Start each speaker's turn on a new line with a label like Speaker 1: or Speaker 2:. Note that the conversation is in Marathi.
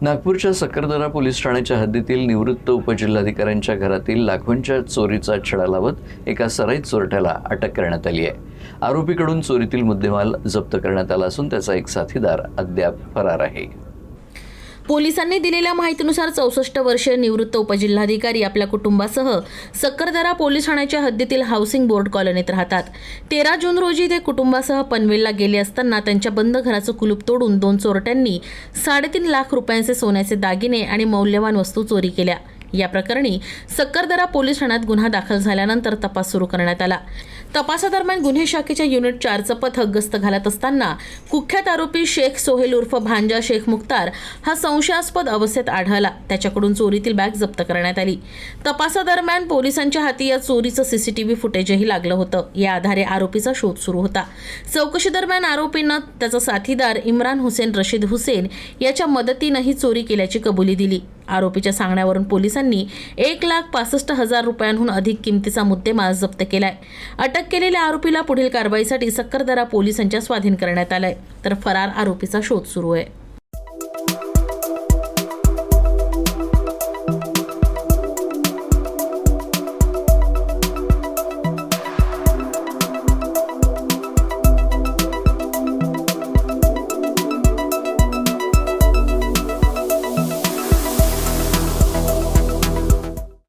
Speaker 1: नागपूरच्या सक्करदरा पोलीस ठाण्याच्या हद्दीतील निवृत्त उपजिल्हाधिकाऱ्यांच्या घरातील लाखोंच्या चोरीचा छडा लावत एका सराईत चोरट्याला अटक करण्यात आली आहे। आरोपीकडून चोरीतील मुद्देमाल जप्त करण्यात आला असून त्याचा एक साथीदार अद्याप फरार आहे।
Speaker 2: पोलिसांनी दिलेल्या माहितीनुसार 64 वर्षीय निवृत्त उपजिल्हाधिकारी आपल्या कुटुंबासह सक्करदरा पोलीस ठाण्याच्या हद्दीतील हाऊसिंग बोर्ड कॉलनीत राहतात। 13 जून रोजी ते कुटुंबासह पनवेलला गेले असताना त्यांच्या बंद घराचं कुलूप तोडून 2 चोरट्यांनी 3.5 लाख रुपयांचे सोन्याचे दागिने आणि मौल्यवान वस्तू चोरी केल्या। या प्रकरणी सक्करदरा पोलीस ठाण्यात गुन्हा दाखल झाल्यानंतर तपास सुरू करण्यात आला। तपासादरम्यान गुन्हे शाखेच्या युनिट 4चं पथक गस्त घालत असताना कुख्यात आरोपी शेख सोहेल उर्फ भांजा शेख मुख्तार हा संशयास्पद अवस्थेत आढळला। त्याच्याकडून चोरीतील बॅग जप्त करण्यात आली। तपासादरम्यान पोलिसांच्या हाती या चोरीचं सीसीटीव्ही फुटेजही लागलं होतं। या आधारे आरोपीचा शोध सुरू होता। चौकशी दरम्यान आरोपीनं त्याचा साथीदार इम्रान हुसेन रशीद हुसेन याच्या मदतीनं ही चोरी केल्याची कबुली दिली। आरोपीच्या सांगण्यावरून पोलिसांनी 1,65,000 रुपयांहून अधिक किमतीचा मुद्देमाल जप्त केलाय। अटक केलेल्या आरोपीला पुढील कारवाईसाठी सक्करदरा पोलिसांच्या स्वाधीन करण्यात आलाय, तर फरार आरोपीचा शोध सुरू आहे।